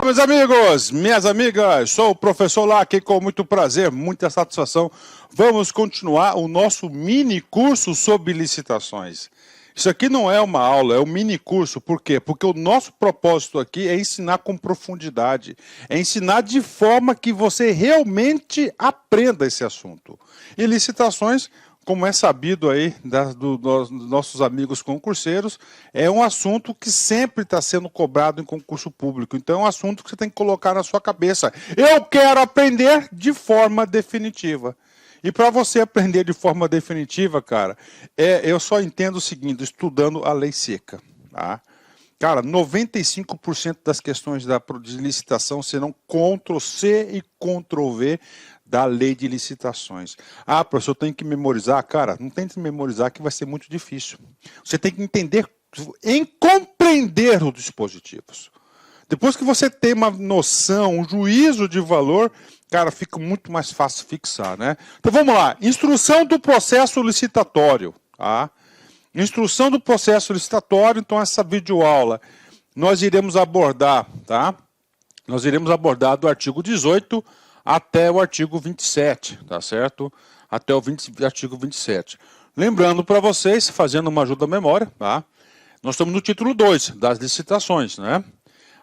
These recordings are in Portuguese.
meus amigos, minhas amigas, sou o professor Lac, com muito prazer, muita satisfação. Vamos continuar o nosso mini curso sobre licitações. Isso aqui não é uma aula, é um mini curso. Por quê? Porque o nosso propósito aqui é ensinar com profundidade, é ensinar de forma que você realmente aprenda esse assunto. E licitações, como é sabido aí dos nossos amigos concurseiros, é um assunto que sempre está sendo cobrado em concurso público. Então é um assunto que você tem que colocar na sua cabeça. Eu quero aprender de forma definitiva. E para você aprender de forma definitiva, cara, eu só entendo o seguinte, estudando a lei seca. Tá? Cara, 95% das questões de licitação serão Ctrl+C e Ctrl+V da lei de licitações. Ah, professor, eu tenho que memorizar? Cara, não tente memorizar que vai ser muito difícil. Você tem que entender, compreender os dispositivos. Depois que você tem uma noção, um juízo de valor, cara, fica muito mais fácil fixar, né? Então vamos lá, instrução do processo licitatório, tá? Instrução do processo licitatório, então essa videoaula nós iremos abordar, tá? Nós iremos abordar do artigo 18 até o artigo 27, tá certo? Até o artigo 27. Lembrando para vocês, fazendo uma ajuda à memória, tá? Nós estamos no título 2 das licitações, né?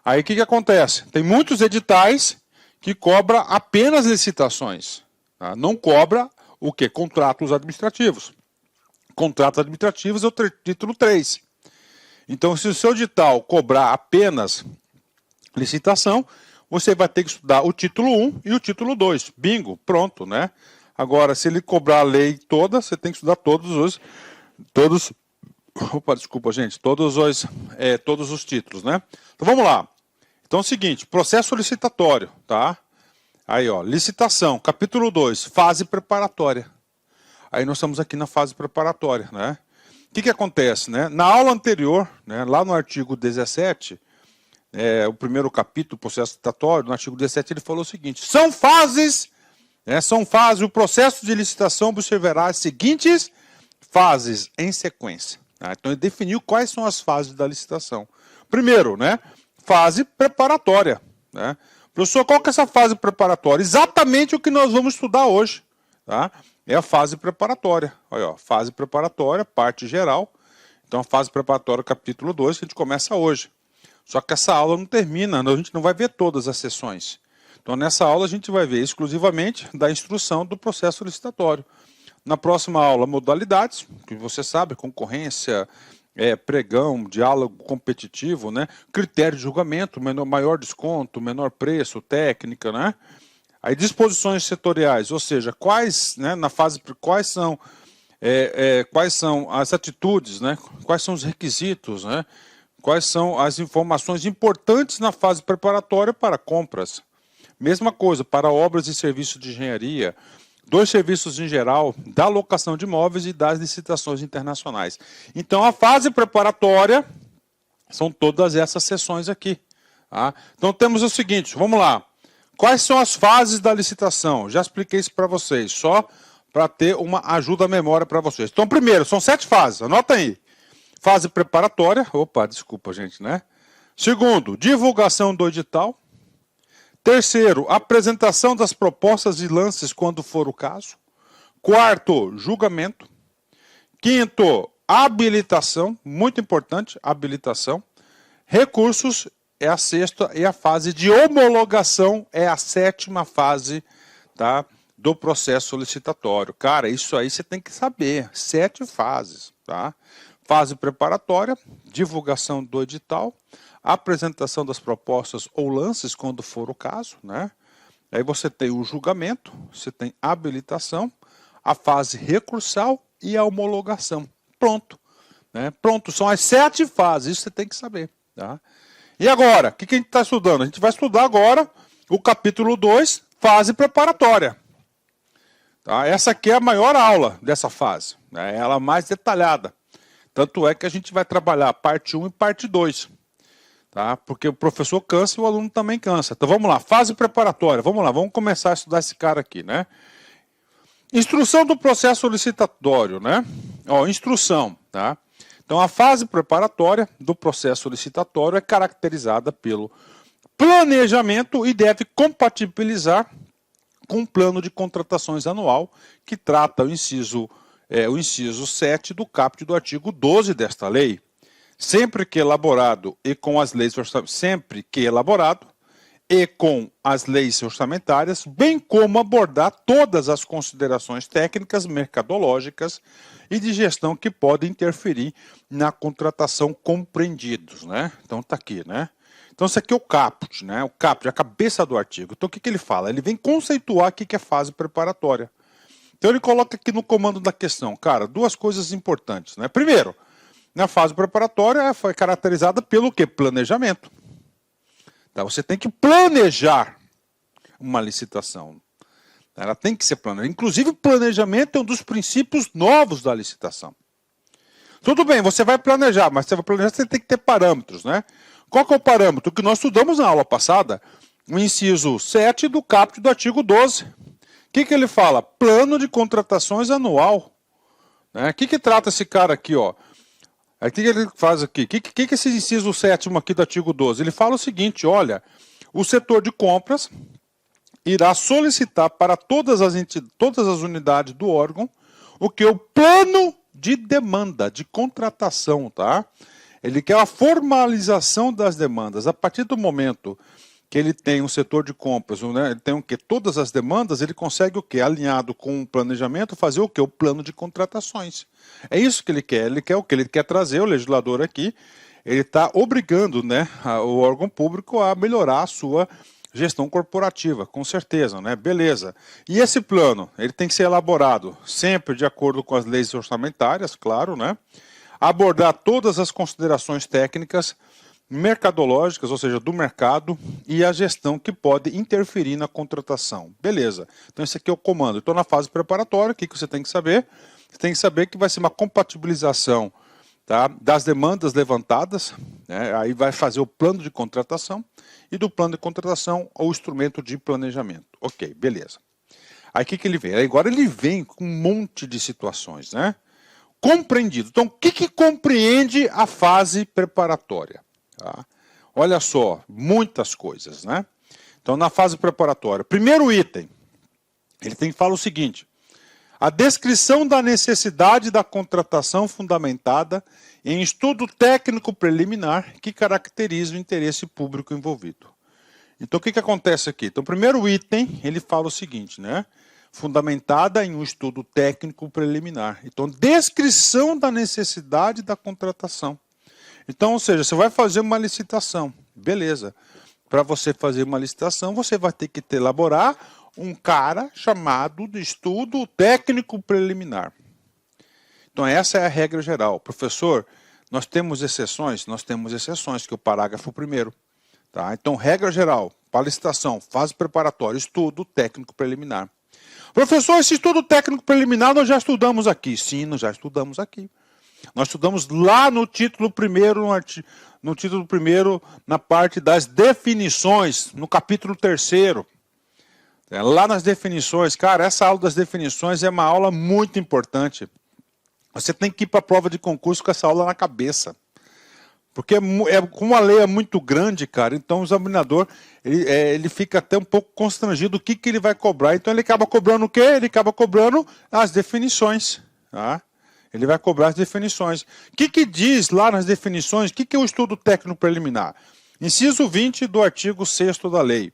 Aí o que acontece? Tem muitos editais que cobram apenas licitações, tá? Não cobra o quê? Contratos administrativos. Contratos administrativos é o título 3. Então, se o seu edital cobrar apenas licitação, você vai ter que estudar o título 1 e o título 2. Bingo, pronto, né? Agora, se ele cobrar a lei toda, você tem que estudar todos os títulos, né? Então, vamos lá. Então, é o seguinte, processo licitatório, tá? Aí, ó, licitação, capítulo 2, fase preparatória. Aí nós estamos aqui na fase preparatória, né? O que acontece, né? Na aula anterior, né, lá no artigo 17, o primeiro capítulo, processo licitatório, no artigo 17 ele falou o seguinte, são fases, o processo de licitação observará as seguintes fases em sequência. Tá? Então ele definiu quais são as fases da licitação. Primeiro, né, fase preparatória. Né? Professor, qual que é essa fase preparatória? Exatamente o que nós vamos estudar hoje. Tá? É a fase preparatória. Olha, ó, fase preparatória, parte geral. Então, a fase preparatória, capítulo 2, que a gente começa hoje. Só que essa aula não termina, a gente não vai ver todas as sessões. Então, nessa aula, a gente vai ver exclusivamente da instrução do processo licitatório. Na próxima aula, modalidades, que você sabe, concorrência, pregão, diálogo competitivo, né? Critério de julgamento, maior desconto, menor preço, técnica, né? Aí disposições setoriais, ou seja, quais, né, na fase, quais são as atitudes, né? Quais são os requisitos, né? Quais são as informações importantes na fase preparatória para compras. Mesma coisa para obras e serviços de engenharia, dos serviços em geral, da locação de imóveis e das licitações internacionais. Então, a fase preparatória são todas essas sessões aqui. Tá? Então, temos o seguinte, vamos lá. Quais são as fases da licitação? Já expliquei isso para vocês, só para ter uma ajuda à memória para vocês. Então, primeiro, são 7 fases, anota aí. Fase preparatória, opa, desculpa, gente, né? Segundo, divulgação do edital. Terceiro, apresentação das propostas e lances quando for o caso. Quarto, julgamento. Quinto, habilitação, muito importante, habilitação. Recursos é a sexta e a fase de homologação é a 7ª fase, tá, do processo licitatório. Cara, isso aí você tem que saber, 7 fases, tá? Fase preparatória, divulgação do edital, apresentação das propostas ou lances, quando for o caso, né? Aí você tem o julgamento, você tem a habilitação, a fase recursal e a homologação. Pronto. Né? Pronto, são as 7 fases, isso você tem que saber. Tá? E agora, o que a gente está estudando? A gente vai estudar agora o capítulo 2, fase preparatória. Tá? Essa aqui é a maior aula dessa fase, né? É ela mais detalhada. Tanto é que a gente vai trabalhar parte 1 e parte 2. Tá? Porque o professor cansa e o aluno também cansa. Então vamos lá, fase preparatória. Vamos lá, vamos começar a estudar esse cara aqui, né? Instrução do processo licitatório, né? Ó, instrução, tá? Então a fase preparatória do processo licitatório é caracterizada pelo planejamento e deve compatibilizar com o plano de contratações anual, que trata o inciso 7 do caput do artigo 12 desta lei. Sempre que elaborado e com as leis orçamentárias, bem como abordar todas as considerações técnicas, mercadológicas e de gestão que podem interferir na contratação compreendidos, né? Então tá aqui, né? Então isso aqui é o caput, né? O caput é a cabeça do artigo. Então o que ele fala? Ele vem conceituar o que é fase preparatória. Então ele coloca aqui no comando da questão, cara, duas coisas importantes, né? Primeiro, na fase preparatória foi caracterizada pelo quê? Planejamento. Então, você tem que planejar uma licitação. Ela tem que ser planejada. Inclusive, o planejamento é um dos princípios novos da licitação. Tudo bem, você vai planejar, mas você vai planejar, você tem que ter parâmetros, né? Qual que é o parâmetro? Que nós estudamos na aula passada, o inciso 7 do caput do artigo 12. O que ele fala? Plano de contratações anual. Né? O que trata esse cara aqui, ó? Aí o que ele faz aqui? O que é esse inciso 7º aqui do artigo 12? Ele fala o seguinte, olha, o setor de compras irá solicitar para todas as unidades do órgão o que? O plano de demanda, de contratação, tá? Ele quer a formalização das demandas. A partir do momento que ele tem um setor de compras, né, ele tem o quê? Todas as demandas, ele consegue o quê? Alinhado com o planejamento, fazer o quê? O plano de contratações. É isso que ele quer. Ele quer o quê? Ele quer trazer o legislador aqui, ele está obrigando, né, o órgão público a melhorar a sua gestão corporativa, com certeza, né? Beleza. E esse plano, ele tem que ser elaborado sempre de acordo com as leis orçamentárias, claro, né? Abordar todas as considerações técnicas, mercadológicas, ou seja, do mercado, e a gestão que pode interferir na contratação. Beleza. Então esse aqui é o comando. Então na fase preparatória, o que você tem que saber? Você tem que saber que vai ser uma compatibilização, tá, das demandas levantadas, né? Aí vai fazer o plano de contratação, e do plano de contratação o instrumento de planejamento. Ok, beleza. Aí o que ele vem? Agora ele vem com um monte de situações, né? Compreendido. Então o que compreende a fase preparatória? Tá? Olha só, muitas coisas, né? Então, na fase preparatória, primeiro item, ele tem que falar o seguinte: a descrição da necessidade da contratação fundamentada em estudo técnico preliminar que caracteriza o interesse público envolvido. Então, o que acontece aqui? Então, o primeiro item, ele fala o seguinte, né? Fundamentada em um estudo técnico preliminar. Então, descrição da necessidade da contratação. Então, ou seja, você vai fazer uma licitação, beleza. Para você fazer uma licitação, você vai ter que elaborar um cara chamado de estudo técnico preliminar. Então, essa é a regra geral. Professor, nós temos exceções? Nós temos exceções, que é o parágrafo 1º. Tá? Então, regra geral, para licitação, fase preparatória, estudo técnico preliminar. Professor, esse estudo técnico preliminar nós já estudamos aqui. Sim, nós já estudamos aqui. Nós estudamos lá no título 1º, na parte das definições, no capítulo 3º. Lá nas definições, cara, essa aula das definições é uma aula muito importante. Você tem que ir para a prova de concurso com essa aula na cabeça. Porque como a lei é muito grande, cara, então o examinador ele fica até um pouco constrangido do que ele vai cobrar. Então ele acaba cobrando o quê? Ele acaba cobrando as definições, tá? Ele vai cobrar as definições. O que diz lá nas definições? O que é o estudo técnico preliminar? Inciso 20 do artigo 6º da lei.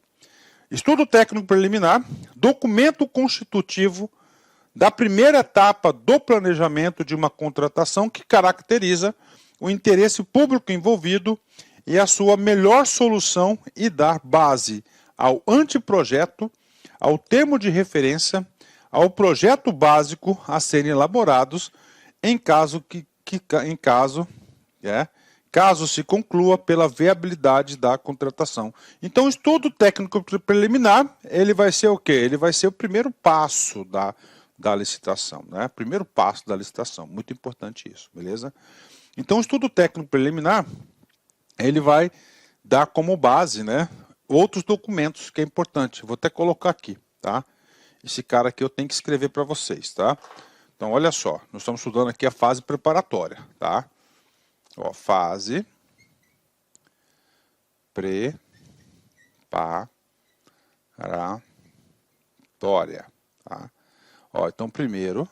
Estudo técnico preliminar, documento constitutivo da primeira etapa do planejamento de uma contratação que caracteriza o interesse público envolvido e a sua melhor solução e dar base ao anteprojeto, ao termo de referência, ao projeto básico a serem elaborados caso se conclua pela viabilidade da contratação. Então, o estudo técnico preliminar, ele vai ser o quê? Ele vai ser o primeiro passo da licitação, né? Primeiro passo da licitação, muito importante isso, beleza? Então, o estudo técnico preliminar, ele vai dar como base, né, outros documentos que é importante. Vou até colocar aqui, tá? Esse cara aqui eu tenho que escrever para vocês, tá? Então, olha só, nós estamos estudando aqui a fase preparatória, tá? Ó, fase preparatória. preparatória. Tá? Ó, então, primeiro,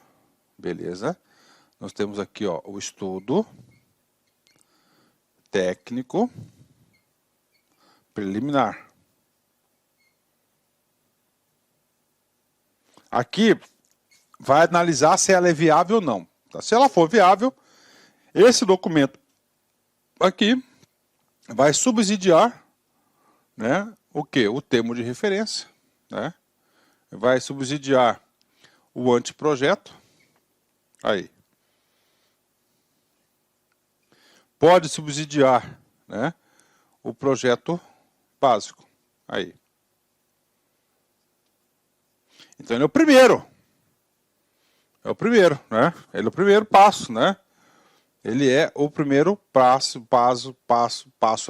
beleza, nós temos aqui ó, o estudo técnico preliminar. Aqui vai analisar se ela é viável ou não. Tá? Se ela for viável, esse documento aqui vai subsidiar, né, o quê? O termo de referência, né? Vai subsidiar o anteprojeto. Aí. Pode subsidiar, né, o projeto básico. Aí. Então ele é o primeiro. É o primeiro, né? Ele é o primeiro passo, né? Ele é o primeiro passo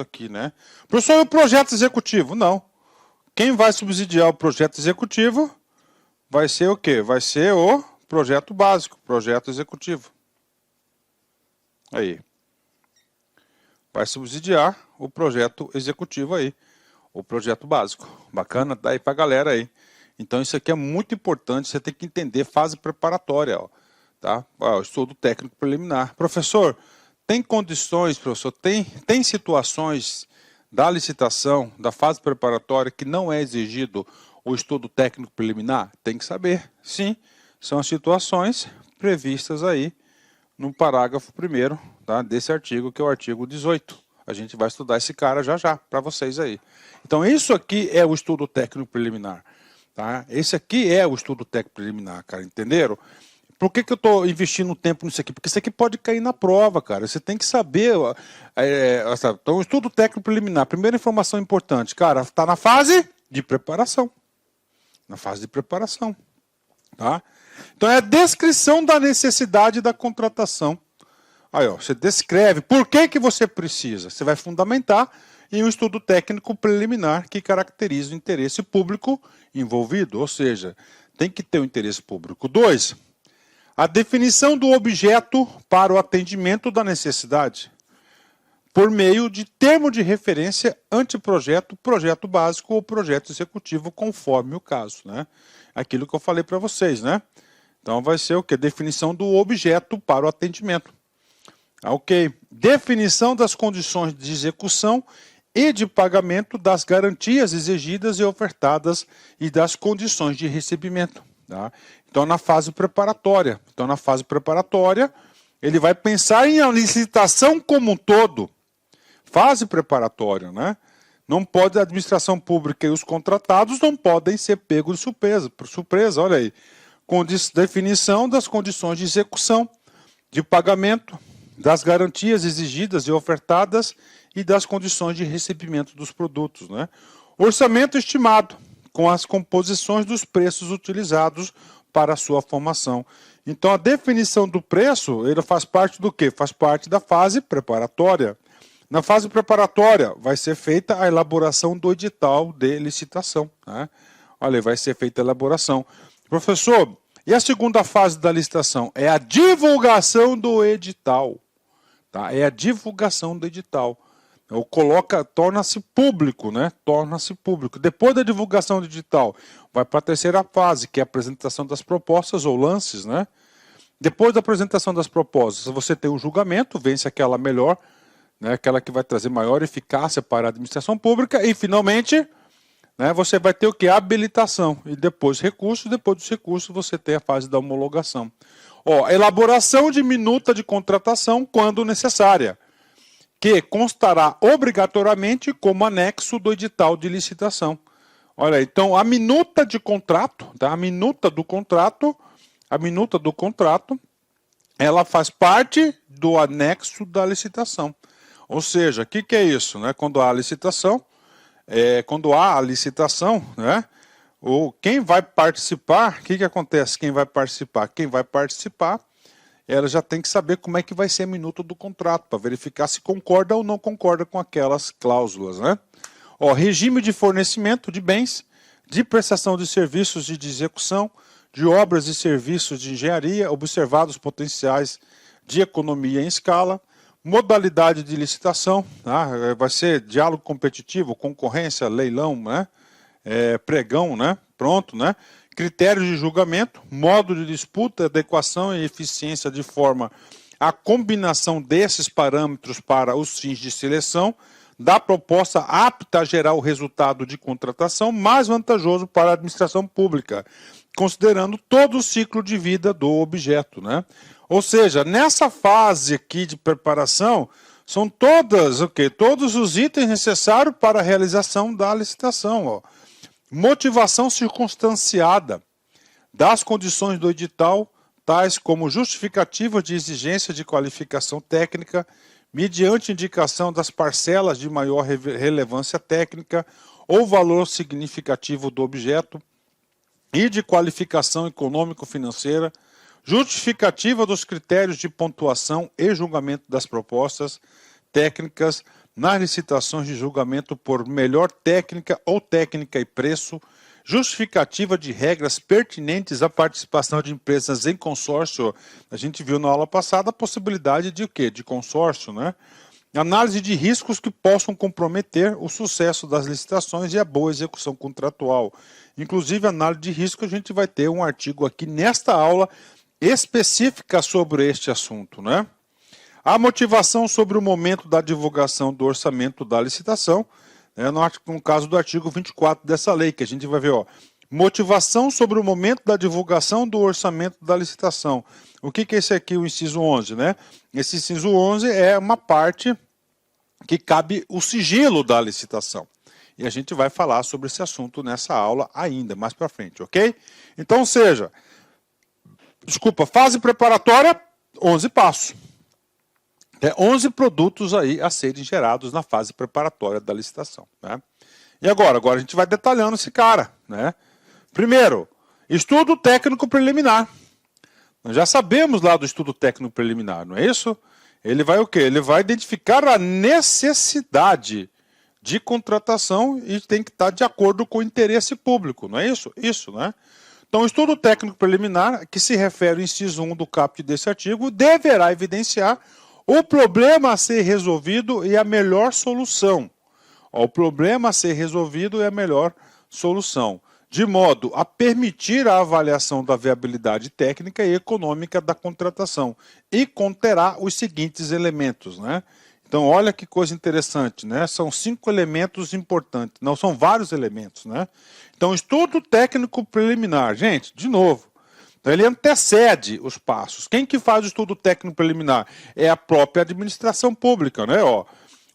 aqui, né? Professor, e o projeto executivo? Não. Quem vai subsidiar o projeto executivo vai ser o quê? Vai ser o projeto básico, projeto executivo. Aí. Vai subsidiar o projeto executivo aí, o projeto básico. Bacana? Dá aí pra galera aí. Então isso aqui é muito importante, você tem que entender fase preparatória, ó, tá? Ó, estudo técnico preliminar. Professor, tem condições, professor, tem situações da licitação, da fase preparatória, que não é exigido o estudo técnico preliminar? Tem que saber, sim. São as situações previstas aí no parágrafo 1º, tá, desse artigo, que é o artigo 18. A gente vai estudar esse cara já, para vocês aí. Então isso aqui é o estudo técnico preliminar. Tá? Esse aqui é o estudo técnico preliminar, cara, entenderam? Por que eu estou investindo tempo nisso aqui? Porque isso aqui pode cair na prova, cara. Você tem que saber. Então, o estudo técnico preliminar, primeira informação importante, cara, está na fase de preparação. Na fase de preparação. Tá? Então, é a descrição da necessidade da contratação. Aí, ó, você descreve por que você precisa. Você vai fundamentar em um estudo técnico preliminar que caracteriza o interesse público envolvido, ou seja, tem que ter o interesse público. 2, a definição do objeto para o atendimento da necessidade, por meio de termo de referência, anteprojeto, projeto básico ou projeto executivo, conforme o caso, né? Aquilo que eu falei para vocês, né? Então vai ser o quê? Definição do objeto para o atendimento. Ok. Definição das condições de execução e de pagamento das garantias exigidas e ofertadas e das condições de recebimento. Tá? Então, na fase preparatória. Então, na fase preparatória, ele vai pensar em a licitação como um todo. Fase preparatória, né? Não pode, a administração pública e os contratados não podem ser pegos de surpresa. Por surpresa, olha aí. Definição das condições de execução, de pagamento, das garantias exigidas e ofertadas e das condições de recebimento dos produtos, né? Orçamento estimado, com as composições dos preços utilizados para a sua formação. Então, a definição do preço, ele faz parte do quê? Faz parte da fase preparatória. Na fase preparatória, vai ser feita a elaboração do edital de licitação, né? Olha aí, vai ser feita a elaboração. Professor, e a segunda fase da licitação? É a divulgação do edital. Tá? É a divulgação do edital. Torna-se público, né? Torna-se público. Depois da divulgação do edital, vai para a terceira fase, que é a apresentação das propostas ou lances, né? Depois da apresentação das propostas, você tem um julgamento, vence aquela melhor, né? Aquela que vai trazer maior eficácia para a administração pública, e finalmente, né, você vai ter o que? A habilitação. E depois recursos, depois dos recursos você tem a fase da homologação. Ó, elaboração de minuta de contratação quando necessária, que constará obrigatoriamente como anexo do edital de licitação. Olha, então a minuta de contrato, tá? A minuta do contrato, ela faz parte do anexo da licitação. Ou seja, o que é isso, né? Quando há a licitação, né? Quem vai participar, o que acontece? Quem vai participar, ela já tem que saber como é que vai ser a minuta do contrato, para verificar se concorda ou não concorda com aquelas cláusulas, né? Ó, regime de fornecimento de bens, de prestação de serviços e de execução, de obras e serviços de engenharia, observados potenciais de economia em escala, Modalidade de licitação, tá? Vai ser diálogo competitivo, concorrência, leilão, né? Pregão, né? Pronto, né? Critérios de julgamento, modo de disputa, adequação e eficiência de forma a combinação desses parâmetros para os fins de seleção da proposta apta a gerar o resultado de contratação mais vantajoso para a administração pública, considerando todo o ciclo de vida do objeto, né? Ou seja, nessa fase aqui de preparação, são todos os itens necessários para a realização da licitação. Ó. Motivação circunstanciada das condições do edital, tais como justificativa de exigência de qualificação técnica, mediante indicação das parcelas de maior relevância técnica ou valor significativo do objeto e de qualificação econômico-financeira, justificativa dos critérios de pontuação e julgamento das propostas técnicas nas licitações de julgamento por melhor técnica ou técnica e preço, justificativa de regras pertinentes à participação de empresas em consórcio. A gente viu na aula passada a possibilidade de o quê? De consórcio, né? Análise de riscos que possam comprometer o sucesso das licitações e a boa execução contratual. Inclusive, análise de risco, a gente vai ter um artigo aqui nesta aula específica sobre este assunto, né? A motivação sobre o momento da divulgação do orçamento da licitação, né, no caso do artigo 24 dessa lei, que a gente vai ver, ó, motivação sobre o momento da divulgação do orçamento da licitação. O que é esse aqui, o inciso 11, né? Esse inciso 11 é uma parte que cabe o sigilo da licitação. E a gente vai falar sobre esse assunto nessa aula ainda, mais para frente, ok? Então, fase preparatória, 11 passos. 11 produtos aí a serem gerados na fase preparatória da licitação, né? E agora a gente vai detalhando esse cara, né? Primeiro, estudo técnico preliminar. Nós já sabemos lá do estudo técnico preliminar, não é isso? Ele vai o quê? Ele vai identificar a necessidade de contratação e tem que estar de acordo com o interesse público, não é isso? Isso, né? Então, o estudo técnico preliminar, que se refere ao inciso 1 do caput desse artigo, deverá evidenciar o problema a ser resolvido e a melhor solução. O problema a ser resolvido e a melhor solução, de modo a permitir a avaliação da viabilidade técnica e econômica da contratação, e conterá os seguintes elementos, né? Então, olha que coisa interessante, né? São 5 elementos importantes, não são vários elementos, né? Então, estudo técnico preliminar, gente, de novo, ele antecede os passos. Quem que faz o estudo técnico preliminar? É a própria administração pública, né? Ó,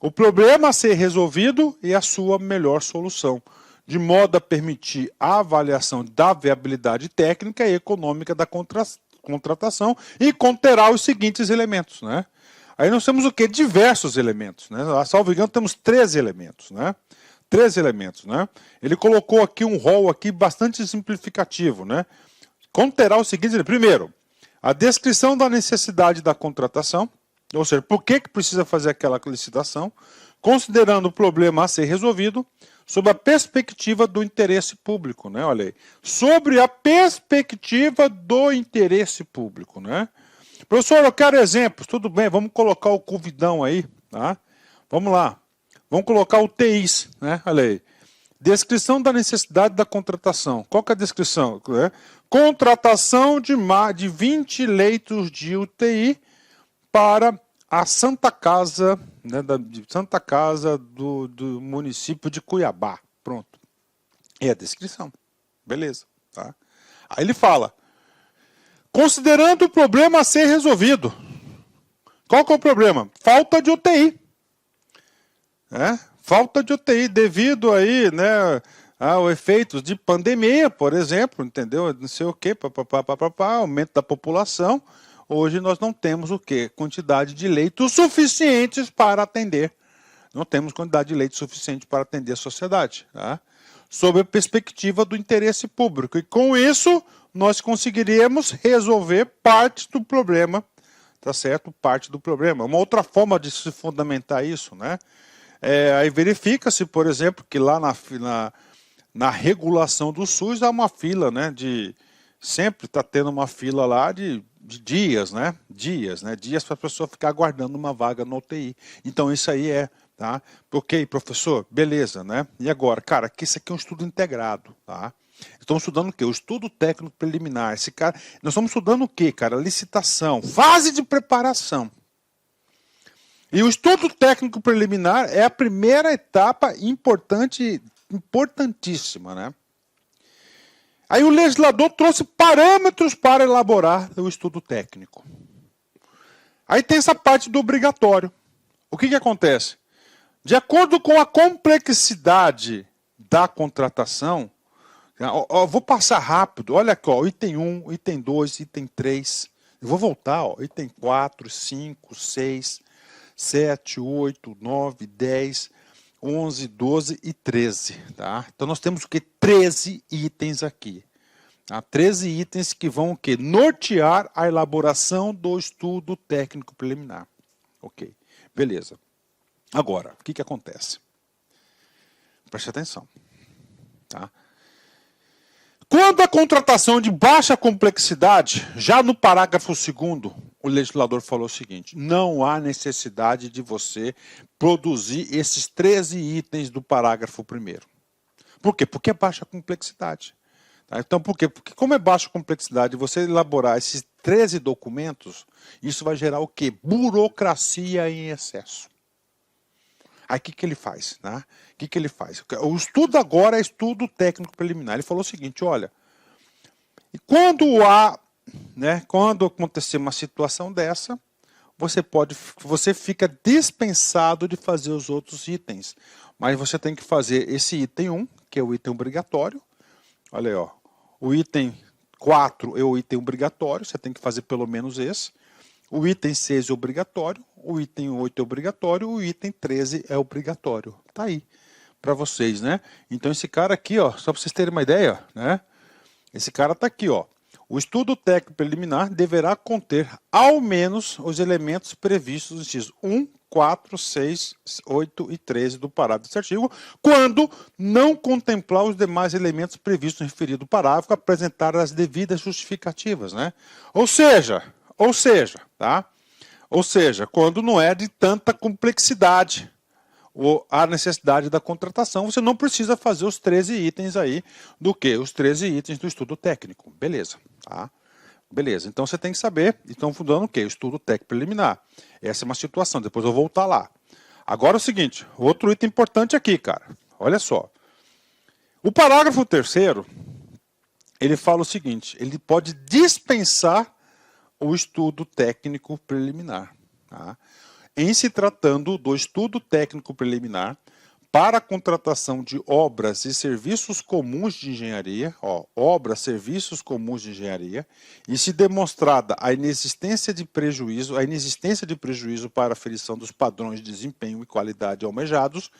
o problema a ser resolvido e a sua melhor solução, de modo a permitir a avaliação da viabilidade técnica e econômica da contratação e conterá os seguintes elementos, né? Aí nós temos o quê? Diversos elementos, né? Salvo engano, temos 13 elementos, né? 13 elementos, né? Ele colocou aqui um rol aqui bastante simplificativo, né? Conterá o seguinte: primeiro, a descrição da necessidade da contratação, ou seja, por que precisa fazer aquela licitação, considerando o problema a ser resolvido, sob a perspectiva do interesse público, né? Olha aí, sobre a perspectiva do interesse público, né? Professor, eu quero exemplos. Tudo bem, vamos colocar o covidão aí, tá? Vamos lá. Vamos colocar o TIs, né? Olha aí. Descrição da necessidade da contratação. Qual que é a descrição? Contratação de 20 leitos de UTI para a Santa Casa, né, Santa Casa do município de Cuiabá. Pronto. É a descrição. Beleza. Tá? Aí ele fala, considerando o problema a ser resolvido. Qual que é o problema? Falta de UTI. Falta de UTI devido aí, né, ao efeitos de pandemia, por exemplo, entendeu? Não sei o quê, aumento da população. Hoje nós não temos o quê? Quantidade de leitos suficientes para atender. Não temos quantidade de leitos suficiente para atender a sociedade, tá? Sob a perspectiva do interesse público. E com isso, nós conseguiríamos resolver parte do problema, tá certo? Parte do problema. Uma outra forma de se fundamentar isso, né? Aí verifica-se, por exemplo, que lá na regulação do SUS há uma fila, né? Sempre está tendo uma fila lá de de dias, né? Dias para a pessoa ficar aguardando uma vaga no UTI. Então isso aí tá? Ok, professor, beleza, né? E agora, cara, que isso aqui é um estudo integrado, tá? Estamos estudando o quê? O estudo técnico preliminar. Esse cara, nós estamos estudando o quê, cara? Licitação, fase de preparação. E o estudo técnico preliminar é a primeira etapa importantíssima, né? Aí o legislador trouxe parâmetros para elaborar o estudo técnico. Aí tem essa parte do obrigatório. O que acontece? De acordo com a complexidade da contratação, vou passar rápido, olha aqui, ó, item 1, item 2, item 3, eu vou voltar, ó, item 4, 5, 6, 7, 8, 9, 10, 11, 12 e 13, tá? Então nós temos o que? 13 itens aqui. Tá? 13 itens que vão o quê? Nortear a elaboração do estudo técnico preliminar. Ok, beleza. Agora, o que acontece? Preste atenção. Tá? Quando a contratação de baixa complexidade, já no parágrafo 2º, o legislador falou o seguinte: não há necessidade de você produzir esses 13 itens do parágrafo 1º. Por quê? Porque é baixa complexidade. Tá? Então, por quê? Porque como é baixa complexidade, você elaborar esses 13 documentos, isso vai gerar o quê? Burocracia em excesso. Aí o que ele faz? Né? O que ele faz? O estudo agora é estudo técnico preliminar. Ele falou o seguinte, olha, quando acontecer uma situação dessa, você fica dispensado de fazer os outros itens. Mas você tem que fazer esse item 1, que é o item obrigatório. Olha aí, ó. O item 4 é o item obrigatório, você tem que fazer pelo menos esse. O item 6 é obrigatório, o item 8 é obrigatório, o item 13 é obrigatório. Tá aí para vocês, né? Então esse cara aqui, ó, só para vocês terem uma ideia, né? Esse cara tá aqui, ó. O estudo técnico preliminar deverá conter ao menos os elementos previstos nos incisos 1, 4, 6, 8 e 13 do parágrafo desse artigo, quando não contemplar os demais elementos previstos no referido parágrafo, apresentar as devidas justificativas, né? Ou seja, tá? Ou seja, quando não é de tanta complexidade ou a necessidade da contratação, você não precisa fazer os 13 itens aí do que? Os 13 itens do estudo técnico. Beleza, tá? Beleza, então você tem que saber, estão fundando o quê? O estudo técnico preliminar. Essa é uma situação, depois eu vou voltar lá. Agora é o seguinte, outro item importante aqui, cara. Olha só. O parágrafo 3º, ele fala o seguinte, ele pode dispensar o estudo técnico preliminar. Tá? Em se tratando do estudo técnico preliminar para a contratação de obras e serviços comuns de engenharia, obras, serviços comuns de engenharia, e se demonstrada a inexistência de prejuízo para a aferição dos padrões de desempenho e qualidade almejados,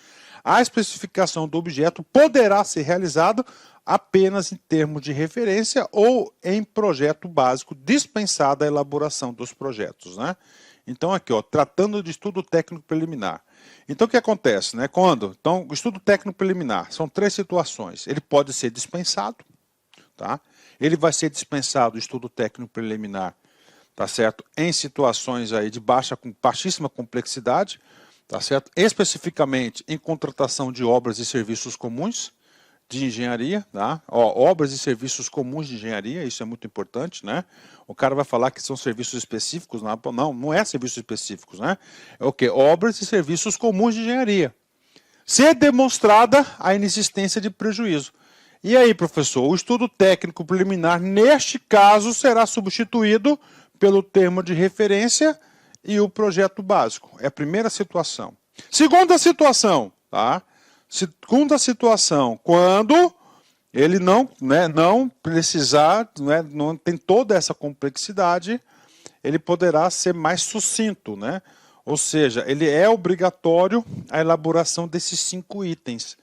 a especificação do objeto poderá ser realizada apenas em termos de referência ou em projeto básico, dispensada a elaboração dos projetos, né? Então aqui, ó, tratando de estudo técnico preliminar. Então o que acontece, né? Então, o estudo técnico preliminar são 3 situações. Ele pode ser dispensado, tá? Ele vai ser dispensado o estudo técnico preliminar, tá certo? Em situações aí de baixíssima complexidade, tá certo? Especificamente em contratação de obras e serviços comuns de engenharia, tá? Obras e serviços comuns de engenharia, isso é muito importante, né? O cara vai falar que são serviços específicos, não é serviços específicos, né? É o quê? Obras e serviços comuns de engenharia. Se é demonstrada a inexistência de prejuízo. E aí, professor, o estudo técnico preliminar, neste caso, será substituído pelo termo de referência e o projeto básico. É a primeira situação. Segunda situação, tá? Segunda situação, quando ele não precisar, não tem toda essa complexidade, ele poderá ser mais sucinto, né? Ou seja, ele é obrigatório a elaboração desses 5 itens.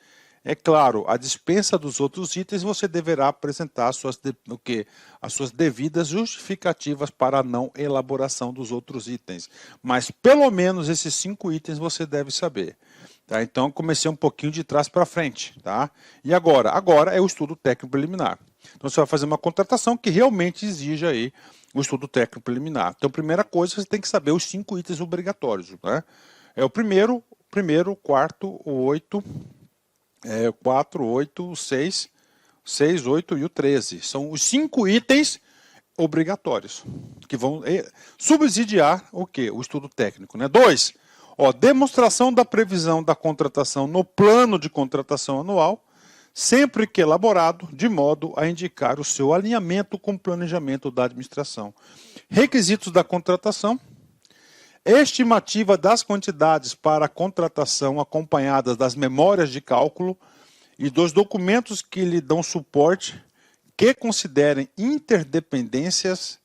É claro, a dispensa dos outros itens você deverá apresentar as suas devidas justificativas para a não elaboração dos outros itens. Mas pelo menos esses 5 itens você deve saber. Tá? Então, comecei um pouquinho de trás para frente. Tá? E agora? Agora é o estudo técnico preliminar. Então, você vai fazer uma contratação que realmente exija aí o estudo técnico preliminar. Então, primeira coisa, você tem que saber os 5 itens obrigatórios. Né? É o primeiro, o quarto, o 8, o 4, o 8, o 6, 8 e o 13. São os 5 itens obrigatórios que vão subsidiar o quê? O estudo técnico. Né? 2. Demonstração da previsão da contratação no plano de contratação anual, sempre que elaborado, de modo a indicar o seu alinhamento com o planejamento da administração. Requisitos da contratação. Estimativa das quantidades para a contratação acompanhadas das memórias de cálculo e dos documentos que lhe dão suporte que considerem interdependências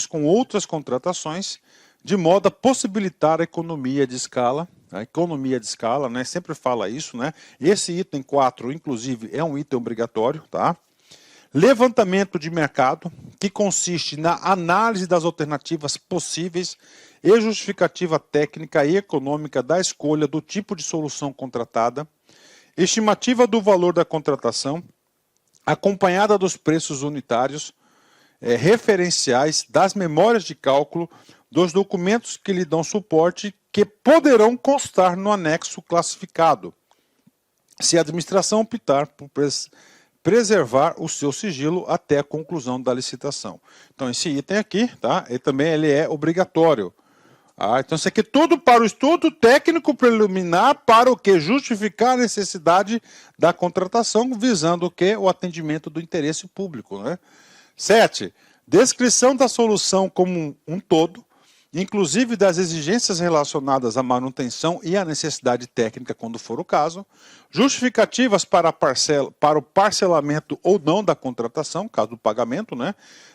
com outras contratações, de modo a possibilitar a economia de escala. A economia de escala, né, sempre fala isso, né? Esse item 4, inclusive, é um item obrigatório, tá? Levantamento de mercado, que consiste na análise das alternativas possíveis e justificativa técnica e econômica da escolha do tipo de solução contratada. Estimativa do valor da contratação, acompanhada dos preços unitários, referenciais, das memórias de cálculo, dos documentos que lhe dão suporte, que poderão constar no anexo classificado, se a administração optar por preservar o seu sigilo até a conclusão da licitação. Então, esse item aqui, tá? Ele é obrigatório. Então, isso aqui é tudo para o estudo técnico preliminar, para o que? Justificar a necessidade da contratação, visando o que? O atendimento do interesse público. Né? 7. Descrição da solução como um todo, inclusive das exigências relacionadas à manutenção e à necessidade técnica, quando for o caso. Justificativas para o parcelamento ou não da contratação, caso do pagamento, né?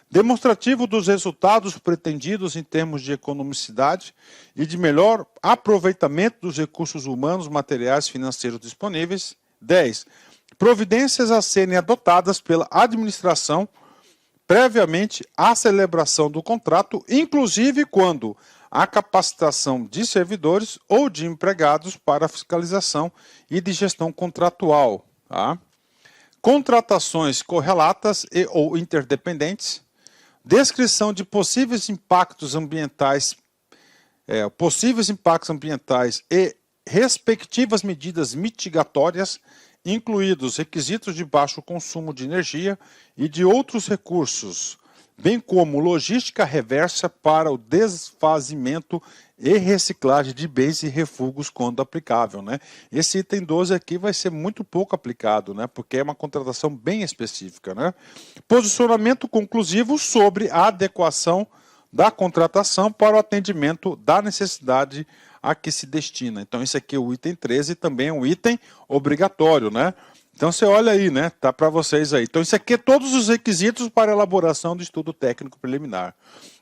Demonstrativo dos resultados pretendidos em termos de economicidade e de melhor aproveitamento dos recursos humanos, materiais e financeiros disponíveis. 10. Providências a serem adotadas pela administração previamente à celebração do contrato, inclusive quando há capacitação de servidores ou de empregados para fiscalização e de gestão contratual. Tá? Contratações correlatas ou interdependentes. Descrição de possíveis impactos ambientais e respectivas medidas mitigatórias, incluídos requisitos de baixo consumo de energia e de outros recursos, bem como logística reversa para o desfazimento e reciclagem de bens e refúgios quando aplicável. Né? Esse item 12 aqui vai ser muito pouco aplicado, né? Porque é uma contratação bem específica. Né? Posicionamento conclusivo sobre a adequação da contratação para o atendimento da necessidade a que se destina. Então, esse aqui é o item 13, também é um item obrigatório, né? Então, você olha aí, né? Tá para vocês aí. Então, isso aqui é todos os requisitos para a elaboração do estudo técnico preliminar.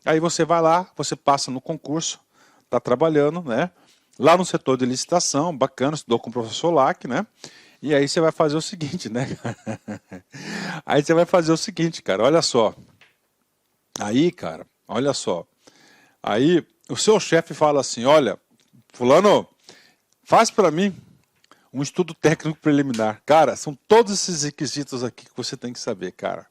Aí você vai lá, você passa no concurso, está trabalhando, né? Lá no setor de licitação, bacana, estudou com o professor Lack, né? E aí você vai fazer o seguinte, né? Aí você vai fazer o seguinte, cara, olha só. Aí, cara, olha só. Aí, o seu chefe fala assim, olha, fulano, faz para mim um estudo técnico preliminar. Cara, são todos esses requisitos aqui que você tem que saber, cara.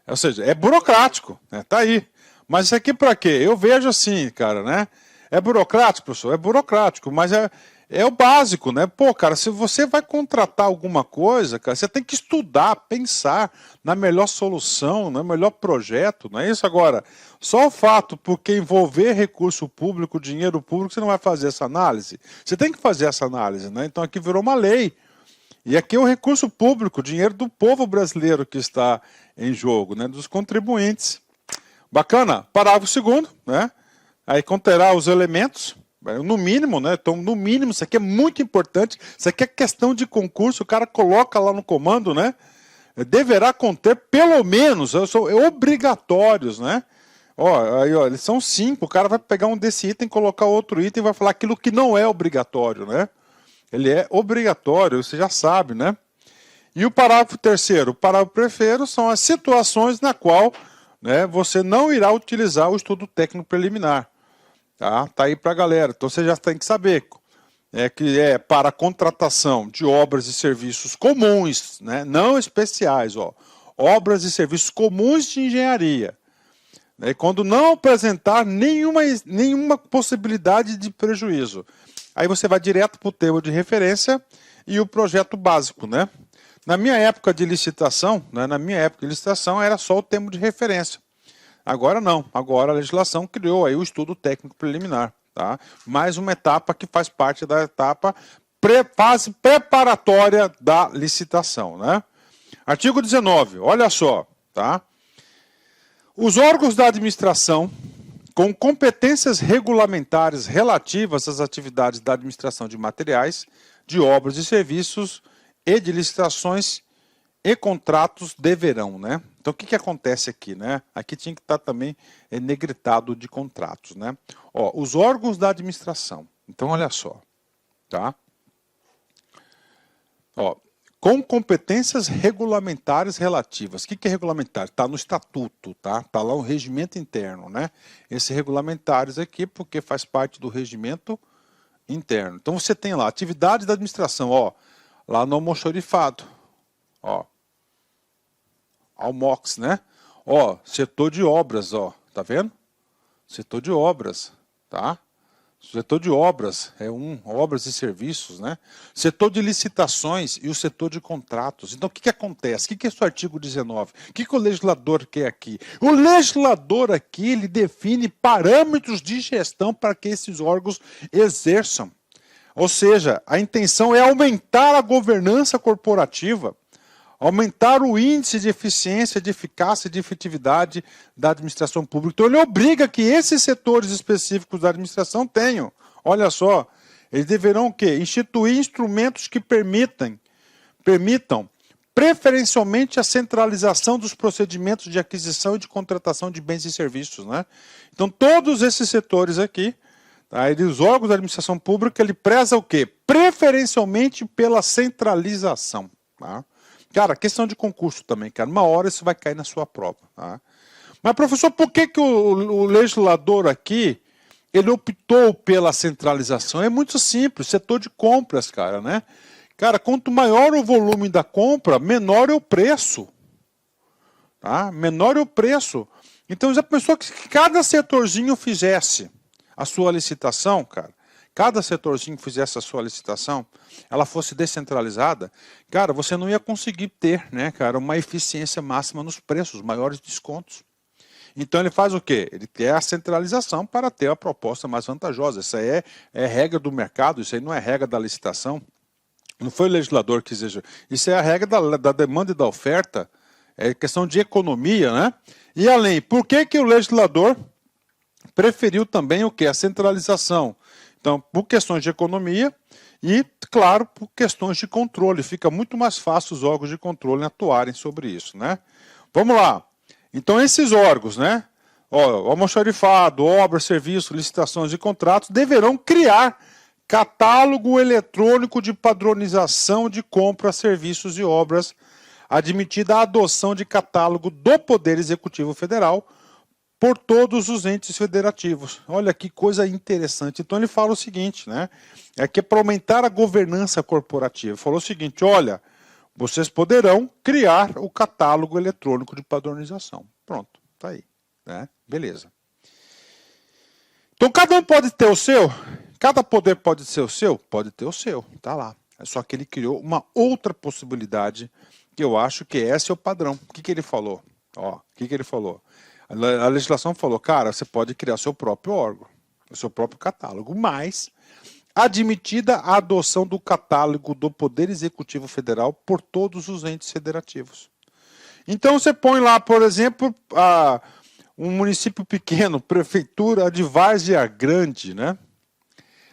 Ou seja, é burocrático, né? Tá aí. Mas isso aqui para quê? Eu vejo assim, cara, né? É burocrático, professor? É burocrático, mas é o básico, né? Pô, cara, se você vai contratar alguma coisa, cara, você tem que estudar, pensar na melhor solução, no melhor projeto, não é isso? Agora, só o fato, porque envolver recurso público, dinheiro público, você não vai fazer essa análise? Você tem que fazer essa análise, né? Então aqui virou uma lei. E aqui é o recurso público, o dinheiro do povo brasileiro que está em jogo, né? Dos contribuintes. Bacana? Parágrafo 2º, né? Aí conterá os elementos, no mínimo, né? Então, no mínimo, isso aqui é muito importante. Isso aqui é questão de concurso, o cara coloca lá no comando, né? Deverá conter pelo menos, são obrigatórios, né? Aí, eles são 5, o cara vai pegar um desse item, colocar outro item e vai falar aquilo que não é obrigatório, né? Ele é obrigatório, você já sabe, né? E o parágrafo 3º, o parágrafo 3º são as situações na qual, né, você não irá utilizar o estudo técnico preliminar. Tá? Tá aí para a galera. Então você já tem que saber que é para a contratação de obras e serviços comuns, né? Não especiais, ó. Obras e serviços comuns de engenharia. Né? Quando não apresentar nenhuma possibilidade de prejuízo. Aí você vai direto para o termo de referência e o projeto básico, né? Na minha época de licitação, era só o termo de referência. Agora não, agora a legislação criou aí o estudo técnico preliminar, tá? Mais uma etapa que faz parte da etapa fase preparatória da licitação, né? Artigo 19, olha só, tá? Os órgãos da administração com competências regulamentares relativas às atividades da administração de materiais, de obras e serviços e de licitações e contratos deverão, né? Então, o que acontece aqui, né? Aqui tinha que estar também negritado de contratos, né? Ó, os órgãos da administração. Então, olha só, tá? Ó, com competências regulamentares relativas. O que é regulamentar? Está no estatuto, tá? Está lá o regimento interno, né? Esse regulamentares aqui, porque faz parte do regimento interno. Então, você tem lá, atividade da administração, ó, lá no almoxorifado, ó. Almox, né? Ó, setor de obras, ó, tá vendo? Setor de obras, tá? Setor de obras, obras e serviços, né? Setor de licitações e o setor de contratos. Então, o que acontece? O que é esse artigo 19? O que o legislador quer aqui? O legislador aqui, ele define parâmetros de gestão para que esses órgãos exerçam. Ou seja, a intenção é aumentar a governança corporativa, aumentar o índice de eficiência, de eficácia e de efetividade da administração pública. Então, ele obriga que esses setores específicos da administração tenham. Olha só, eles deverão o quê? Instituir instrumentos que permitam, preferencialmente, a centralização dos procedimentos de aquisição e de contratação de bens e serviços, né? Então, todos esses setores aqui, tá, os órgãos da administração pública, ele preza o quê? Preferencialmente pela centralização, tá? Cara, questão de concurso também, cara. Uma hora isso vai cair na sua prova. Tá? Mas, professor, por que o legislador aqui, ele optou pela centralização? É muito simples, setor de compras, cara, né? Cara, quanto maior o volume da compra, menor é o preço. Tá? Menor é o preço. Então, já pensou que cada setorzinho fizesse a sua licitação, cara? Cada setorzinho fizesse a sua licitação, ela fosse descentralizada, cara, você não ia conseguir ter, né, cara, uma eficiência máxima nos preços, maiores descontos. Então ele faz o quê? Ele quer a centralização para ter a proposta mais vantajosa. Isso aí é regra do mercado, isso aí não é regra da licitação. Não foi o legislador que exige. Isso é a regra da demanda e da oferta, é questão de economia, né? E além, por que o legislador preferiu também o quê? A centralização. Então, por questões de economia e, claro, por questões de controle. Fica muito mais fácil os órgãos de controle atuarem sobre isso, né? Vamos lá. Então, esses órgãos, né? Almoxarifado, obras, serviços, licitações e contratos deverão criar catálogo eletrônico de padronização de compras, serviços e obras, admitida a adoção de catálogo do Poder Executivo Federal por todos os entes federativos. Olha que coisa interessante. Então ele fala o seguinte, né? É que para aumentar a governança corporativa, falou o seguinte, olha, vocês poderão criar o catálogo eletrônico de padronização. Pronto, tá aí, né? Beleza. Então cada um pode ter o seu? Cada poder pode ser o seu? Pode ter o seu, tá lá. É só que ele criou uma outra possibilidade, que eu acho que esse é o padrão. O que ele falou? Ó, o que ele falou? A legislação falou, cara, você pode criar seu próprio órgão, o seu próprio catálogo, mas admitida a adoção do catálogo do Poder Executivo Federal por todos os entes federativos. Então você põe lá, por exemplo, um município pequeno, prefeitura de Várzea Grande, né?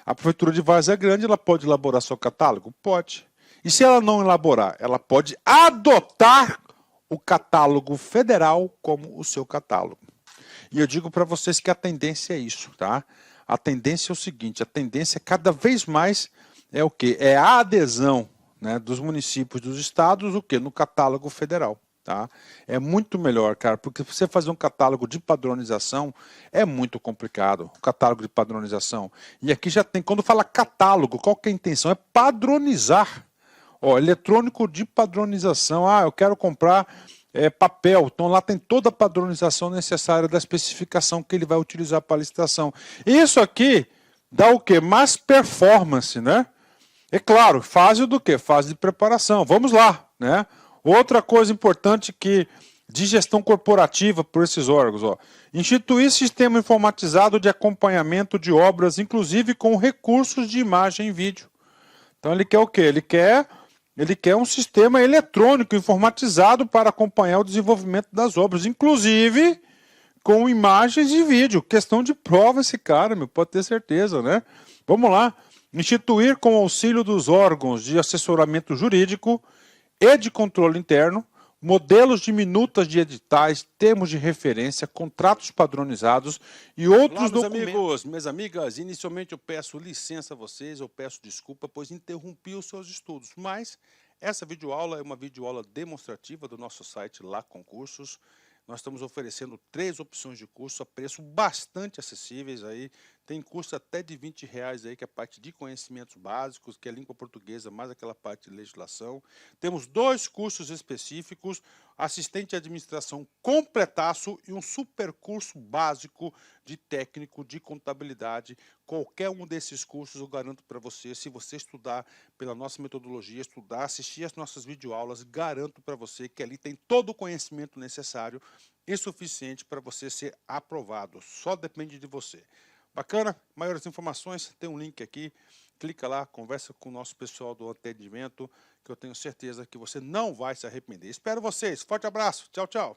A prefeitura de Várzea Grande, ela pode elaborar seu catálogo? Pode. E se ela não elaborar, ela pode adotar o catálogo federal como o seu catálogo. E eu digo para vocês que a tendência é isso, tá? A tendência é o seguinte, a tendência cada vez mais é o quê? É a adesão, né, dos municípios, dos estados, o quê? No catálogo federal. tá? É muito melhor, cara, porque você fazer um catálogo de padronização é muito complicado, o catálogo de padronização. E aqui já tem, quando fala catálogo, qual que é a intenção? É padronizar. Ó, eletrônico de padronização, eu quero comprar papel, então lá tem toda a padronização necessária da especificação que ele vai utilizar para a licitação. Isso aqui dá o quê? Mais performance, né? É claro, fase do quê? Fase de preparação. Vamos lá, né? Outra coisa importante de gestão corporativa por esses órgãos, ó. Instituir sistema informatizado de acompanhamento de obras, inclusive com recursos de imagem e vídeo. Então ele quer o quê? Ele quer um sistema eletrônico informatizado para acompanhar o desenvolvimento das obras, inclusive com imagens e vídeo. Questão de prova esse cara, meu, pode ter certeza, né? Vamos lá. Instituir com auxílio dos órgãos de assessoramento jurídico e de controle interno, modelos de minutas de editais, termos de referência, contratos padronizados e outros documentos. Amigos, minhas amigas, inicialmente eu peço licença a vocês, eu peço desculpa, pois interrompi os seus estudos, mas essa videoaula é uma videoaula demonstrativa do nosso site Lá Concursos. Nós estamos oferecendo 3 opções de curso a preço bastante acessíveis aí. Tem curso até de R$20 aí, que é a parte de conhecimentos básicos, que é língua portuguesa, mais aquela parte de legislação. Temos 2 cursos específicos, assistente de administração completaço e um super curso básico de técnico de contabilidade. Qualquer um desses cursos eu garanto para você, se você estudar pela nossa metodologia, estudar, assistir as nossas videoaulas, garanto para você que ali tem todo o conhecimento necessário e suficiente para você ser aprovado. Só depende de você. Bacana? Maiores informações, tem um link aqui. Clica lá, conversa com o nosso pessoal do atendimento, que eu tenho certeza que você não vai se arrepender. Espero vocês. Forte abraço. Tchau, tchau.